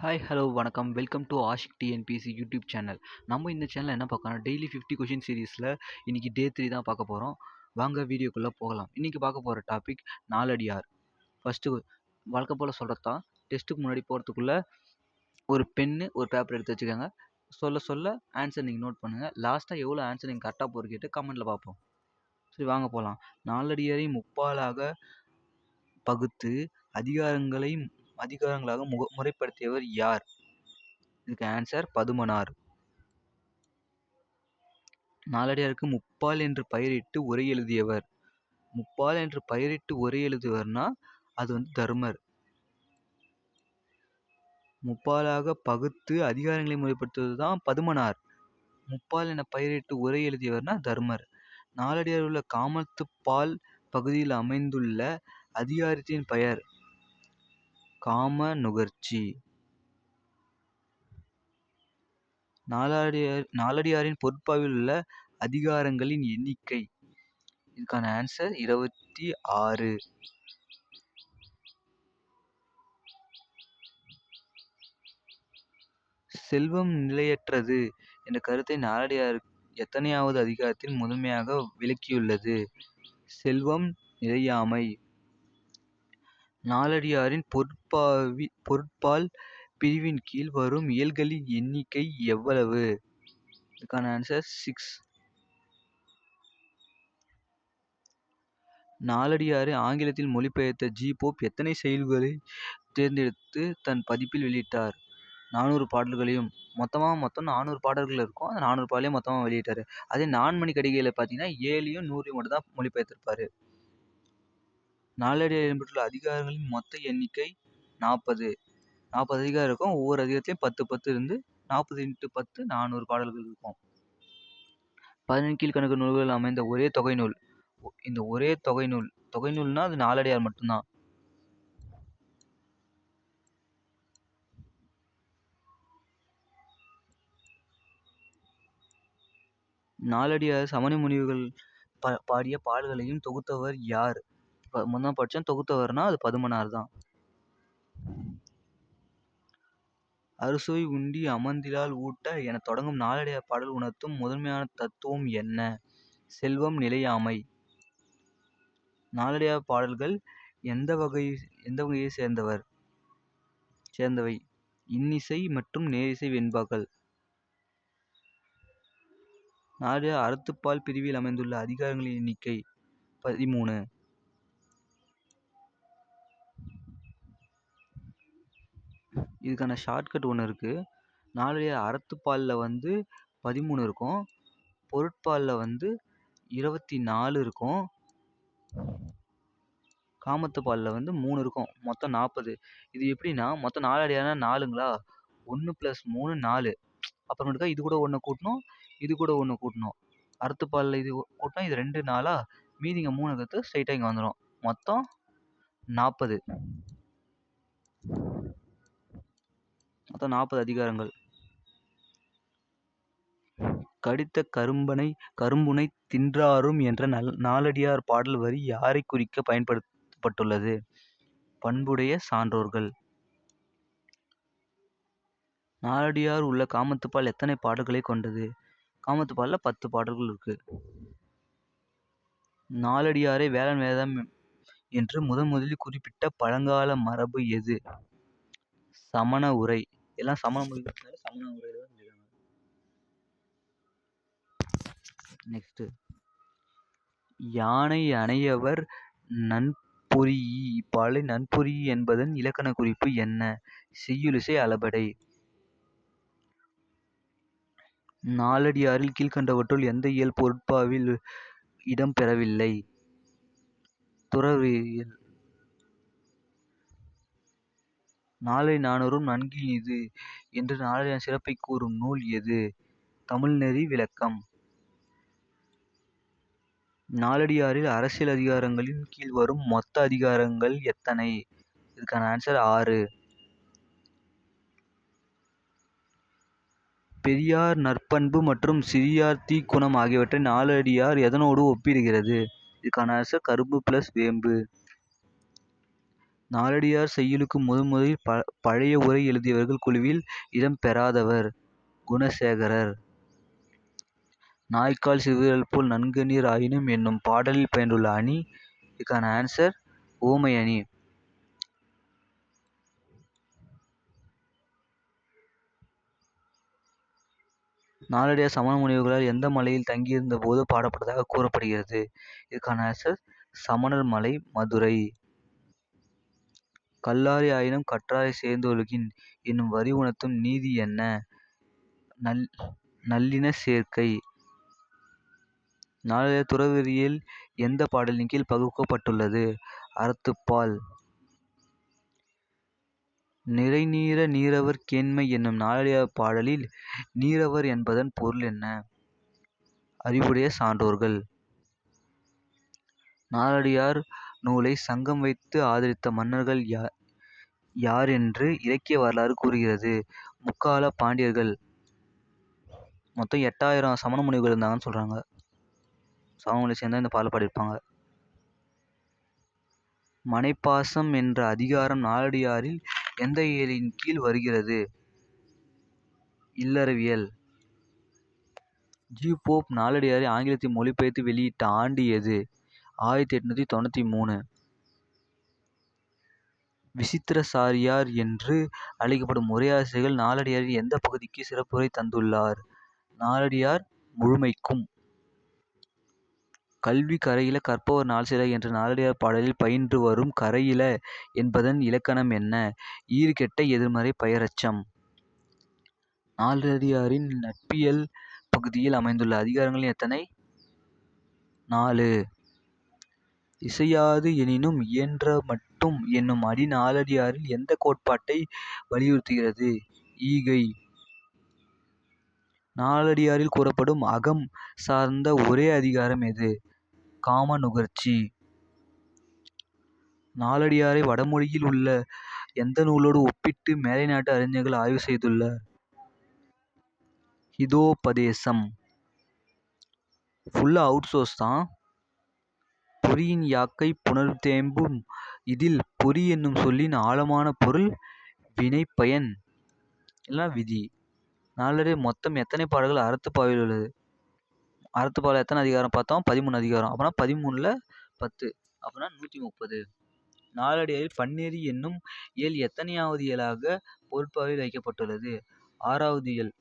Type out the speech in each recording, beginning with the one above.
Hi hello வணக்கம் welcome to Ashiq TNPSC YouTube channel. நம்ம இந்த சேனலில் என்ன பார்க்கணும், டெய்லி 50 கொஷின் சீரீஸில் இன்றைக்கி டே 3 தான் பார்க்க போகிறோம். வாங்க வீடியோக்குள்ளே போகலாம். இன்றைக்கி பார்க்க போகிற டாபிக் நாலடியார். ஃபஸ்ட்டு வழக்க போல் சொல்கிறது தான். டெஸ்ட்டுக்கு முன்னாடி போகிறதுக்குள்ளே ஒரு பென்னு ஒரு பேப்பர் எடுத்து வச்சுக்கோங்க. சொல்ல சொல்ல ஆன்சர் நீங்கள் நோட் பண்ணுங்கள். லாஸ்ட்டாக எவ்வளோ ஆன்சர் நீங்கள் கரெக்டாக போகிற கேட்டு கமெண்ட்டில் பார்ப்போம். சரி வாங்க போகலாம். நாலடியாரை முப்பாலாக பகுத்து அதிகாரங்களாக முறைப்படுத்தியவர் யார்? இதுக்கு ஆன்சர் பதுமனார். நாலடியாருக்கு முப்பால் என்று பெயரிட்டு உரை எழுதியவர். முப்பால் என்று பெயரிட்டு உரை எழுதுவர்னா அது தர்மர். முப்பாலாக பகுத்து அதிகாரங்களை முறைப்படுத்துவது தான் பதுமனார். முப்பால் என பெயரிட்டு உரை எழுதியவர்னா தர்மர். நாலடியார் உள்ள காமத்துப்பால் பகுதியில் அமைந்துள்ள அதிகாரத்தின் பெயர் காம நுகர்ச்சி. நாலடியாரின் பொருட்பாவில் உள்ள அதிகாரங்களின் எண்ணிக்கை. இதுக்கான ஆன்சர் 26. செல்வம் நிலையற்றது என்ற கருத்தை நாலடியார் எத்தனையாவது அதிகாரத்தில் முதன்மையாக விளக்கியுள்ளது? செல்வம் நிலையாமை. நாலடியாரின் பொருட்பால் பிரிவின் கீழ் வரும் இயல்களின் எண்ணிக்கை எவ்வளவு? இதுக்கான ஆன்சர் 6. நாலடியாரை ஆங்கிலத்தில் மொழிபெயர்த்த ஜி போப் எத்தனை செயல்களை தேர்ந்தெடுத்து தன் பதிப்பில் வெளியிட்டார்? 400 பாடல்களையும். மொத்தம் 400 பாடல்கள் இருக்கும். அந்த 400 பாடலையும் மொத்தமாக வெளியிட்டார். அதே நான்மணி கடிகையில் பார்த்தீங்கன்னா 7யும் 100யும் மட்டும் தான் மொழிபெயர்த்திருப்பார். நாலடியார் இடம்பெற்றுள்ள அதிகாரங்களின் மொத்த எண்ணிக்கை 40. 40 அதிகாரம் இருக்கும். ஒவ்வொரு அதிகாரத்திலையும் 10 இருந்து 40 × 10 400 பாடல்கள் இருக்கும். 15 கீழ்கணக்கு நூல்கள் அமைந்த ஒரே தொகை நூல். இந்த ஒரே தொகை நூல்னா அது நாலடியார் மட்டும்தான். நாலடியார் சமண முனிவர்கள் பாடிய பாடல்களையும் தொகுத்தவர் யார்? முன்ன படித்தோம். தொகுத்தவர்னா அது பதுமனார் தான். அறுசுவை உண்டி அமர்ந்திலால் ஊட்ட என தொடங்கும் நாலடியார் பாடல் உணர்த்தும் முதன்மையான தத்துவம் என்ன? செல்வம் நிலையாமை. நாலடியார் பாடல்கள் எந்த வகையை சேர்ந்தவை? இன்னிசை மற்றும் நேரிசை வெண்பாக்கள். நாலடியார் அறத்துப்பால் பிரிவில் அமைந்துள்ள அதிகாரங்களின் எண்ணிக்கை 13. இதுக்கான ஷார்ட்கட் ஒன்று இருக்குது. நாலடியார் அறத்துப்பாலில் 13 இருக்கும். பொருட்பாலில் 24 இருக்கும். காமத்துப்பாலில் 3 இருக்கும். மொத்தம் 40. இது எப்படின்னா மொத்தம் நாலடியார்னா 4ங்களா? 1 + 3 4. அப்புறமேட்டுக்கா இது கூட 1 கூட்டணும், இது கூட 1 கூட்டணும். அறத்துப்பாலில் இது கூட்டினா இது 2 4. மீதிங்க 3 கற்று ஸ்ட்ரைட்டாக இங்கே வந்துடும். மொத்தம் 40. மொத்தம் 40 அதிகாரங்கள். கடித்த கரும்புனை தின்றாரும் என்ற நாலடியார் பாடல் வரி யாரை குறிக்க பயன்படுத்தப்பட்டுள்ளது? பண்புடைய சான்றோர்கள். நாலடியார் உள்ள காமத்துப்பால் எத்தனை பாடல்களை கொண்டது? காமத்துப்பாலில் 10 பாடல்கள் இருக்கு. நாலடியாரை வேலன் வேதம் என்று முதலில் குறிப்பிட்ட பழங்கால மரபு எது? சமண உரை. எல்லாம் சமண மொழிகள் சமண உரையில தான் சொல்லியிருக்காங்க. நெக்ஸ்ட், யானை அணையவர் நன்பொறியி. இப்பாலை நன்பொறியி என்பதன் இலக்கண குறிப்பு என்ன? செய்யுளிசை அளபடை. நாலடியாரில் கீழ்கண்டவற்றுள் எந்த இயல் பொருட்பாவில் இடம் பெறவில்லை? துறவியல். நாலை நானூறும் நன்கினிது என்று நாலடியாரின் சிறப்பை கூறும் நூல் எது? தமிழ்நெறி விளக்கம். நாலடியாரில் அரசியல் அதிகாரங்களின் கீழ் வரும் மொத்த அதிகாரங்கள் எத்தனை? இதுக்கான ஆன்சர் 6. பெரியார் நற்பண்பு மற்றும் சிறியார் தீக்குணம் ஆகியவற்றை நாலடியார் எதனோடு ஒப்பிடுகிறது? இதுக்கான ஆன்சர் கரும்பு + வேம்பு. நாலடியார் செய்யுளுக்கு முதலில் பழைய உரை எழுதியவர்கள் குழுவில் இடம் பெறாதவர் குணசேகரர். நாய்க்கால் சிறுவிரல் போல் நன்கநீர் ஆயினும் என்னும் பாடலில் பயின்றுள்ள அணி. இதுக்கான ஆன்சர் உவமை அணி. நாலடியார் சமண முனிவர்களால் எந்த மலையில் தங்கியிருந்த போது பாடப்பட்டதாக கூறப்படுகிறது? இதுக்கான ஆன்சர் சமணர் மலை, மதுரை. கல்லாரை ஆயினும் கற்றாரை சேர்ந்தொழுகின் என்னும் வரி உணர்த்தும் நீதி என்ன? நல்லின சேர்க்கை. நாலடியார் துறவறியில் எந்த பாடலின் கீழ் பகுக்கப்பட்டுள்ளது? அறத்துப்பால். நிறைநீர நீரவர் கேண்மை என்னும் நாலடியார் பாடலில் நீரவர் என்பதன் பொருள் என்ன? அறிவுடைய சான்றோர்கள். நாலடியார் நூலை சங்கம் வைத்து ஆதரித்த மன்னர்கள் யார் என்று இலக்கிய வரலாறு கூறுகிறது? முக்கால பாண்டியர்கள். மொத்தம் 8000 சமண முனிவர்கள் இருந்தாங்கன்னு சொல்றாங்க. சமணமொழி சேர்ந்தா இந்த பாடல் பாடியிருப்பாங்க. மனைப்பாசம் என்ற அதிகாரம் நாலடியாரில் எந்த இயலின் கீழ் வருகிறது? இல்லறவியல். ஜி. போப் நாலடியாரை ஆங்கிலத்தில் மொழிபெயர்த்து வெளியிட்ட ஆண்டு எது? 1893. விசித்திரசாரியார் என்று அழைக்கப்படும் உரையாசிரியர்கள் நாலடியாரின் எந்த பகுதிக்கு சிறப்புரை தந்துள்ளார்? நாலடியார் முழுமைக்கும். கல்வி கரையில கற்பவர் நாள்சில என்ற நாலடியார் பாடலில் பயின்று வரும் கரையில என்பதன் இலக்கணம் என்ன? ஈறுகெட்ட எதிர்மறை பெயரெச்சம். நாலடியாரின் நட்பியல் பகுதியில் அமைந்துள்ள அதிகாரங்கள் எத்தனை? 4. இசையாது எனினும் இயன்ற மட்டும் என்னும் அடி நாலடியாரில் எந்த கோட்பாட்டை வலியுறுத்துகிறது? ஈகை. நாலடியாரில் கூறப்படும் அகம் சார்ந்த ஒரே அதிகாரம் எது? காம நுகர்ச்சி. நாலடியாரை வடமொழியில் உள்ள எந்த நூலோடு ஒப்பிட்டு மேலை நாட்டு அறிஞர்கள் ஆய்வு செய்துள்ளனர்? ஹிதோபதேசம். ஃபுல்லா அவுட் சோர்ஸ் தான். பொறியின் யாக்கை புணர்ந்தேம்பும் இதில் பொறி என்னும் சொல்லின் ஆழமான பொருள் வினைப்பயன் இல்லைனா விதி. நாலடியார் மொத்தம் எத்தனை பாடல்கள் அறத்துப்பாவில் உள்ளது? அறத்துப்பாவில் எத்தனை அதிகாரம் பார்த்தோம்? 13 அதிகாரம். அப்போனா 13ல் 10 அப்போனா 130. நாலடியாரில் பன்னெறி என்னும் இயல் எத்தனையாவது இயலாக பொருட்பாவில் வைக்கப்பட்டுள்ளது? 6வது இயல்.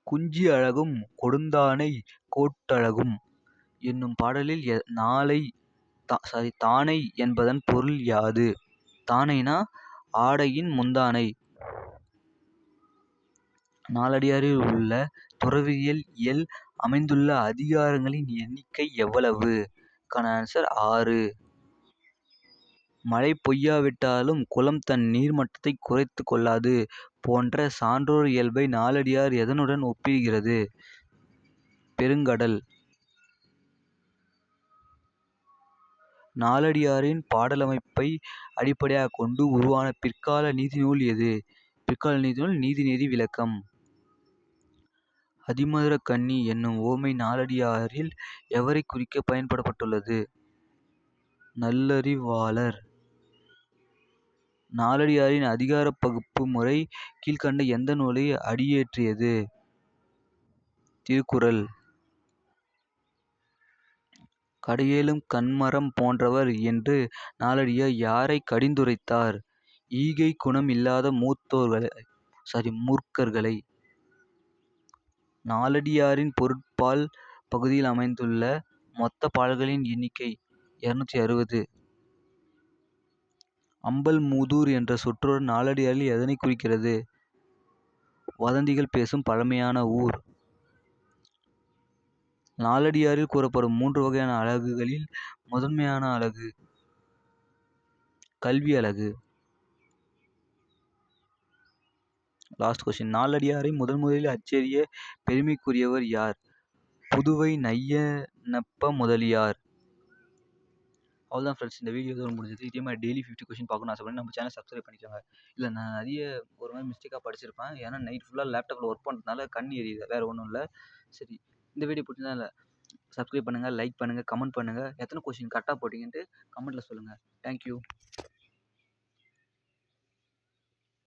குஞ்சி அழகும் கொடுந்தானை கோட்டழகும் என்னும் பாடலில் தானை என்பதன் பொருள் யாது? தானைனா ஆடையின் முந்தானை. நாலடியாரில் உள்ள துறவியல் இயல் அமைந்துள்ள அதிகாரங்களின் எண்ணிக்கை எவ்வளவு? ஆன்சர் 6. மழை பொய்யாவிட்டாலும் குளம் தன் நீர்மட்டத்தை குறைத்து கொள்ளாது போன்ற சான்றோர் இயல்பை நாலடியார் எதனுடன் ஒப்பிடுகிறது? பெருங்கடல். நாலடியாரின் பாடலமைப்பை அடிப்படையாக கொண்டு உருவான பிற்கால நீதிநூல் எது? பிற்கால நீதிநூல் நீதிநெறி விளக்கம். அதிமதுரக்கண்ணி என்னும் உவமை நாலடியாரில் எவரை குறிக்க பயன்படுத்தப்பட்டுள்ளது? நல்லறிவாளர். நாலடியாரின் அதிகார பகுப்பு முறை கீழ்க்கண்ட எந்த நூலை அடியேற்றியது? திருக்குறள். கடையேழும் கன்மரம் போன்றவர் என்று நாலடியார் யாரை கடிந்துரைத்தார்? ஈகை குணம் இல்லாத மூர்க்கர்களை. நாலடியாரின் பொருட்பால் பகுதியில் அமைந்துள்ள மொத்த பாடல்களின் எண்ணிக்கை 260. அம்பல் மூதூர் என்ற சொற்றொடர் நாலடியாரில் எதனை குறிக்கிறது? வதந்திகள் பேசும் பழமையான ஊர். நாலடியாரில் கூறப்படும் 3 வகையான அலகுகளில் முதன்மையான அலகு கல்வி அலகு. Last question. நாலடியாரை முதலில் அச்சேறிய பெருமைக்குரியவர் யார்? புதுவை நையனப்ப முதலியார். அவ்வளோதான் ஃப்ரெண்ட்ஸ், இந்த வீடியோ தான் முடிஞ்சது. இதே மாதிரி டெய்லி 50 கொஸ்டின் பார்க்கணும்னு ஆசைப்பட்டேன். நம்ம சேனல் சப்ஸ்கிரைப் பண்ணிக்கோங்க. இல்லை, நான் நிறைய ஒரு மாதிரி மிஸ்டேக்காக படிச்சிருப்பேன். ஏன்னா நைட் ஃபுல்லாக லேப்டாப்பில் ஒர்க் பண்ணுறதுனால கண் எரியுது, வேறு ஒன்றும் இல்லை. சரி, இந்த வீடியோ பிடிச்சிருந்தா இல்லை சப்ஸ்கிரைப் பண்ணுங்கள், லைக் பண்ணுங்கள், கமெண்ட் பண்ணுங்கள். எத்தனை கொஸ்டின் கரெக்டாக போட்டீங்கன்ட்டு கமெண்ட்டில் சொல்லுங்கள். Thank you.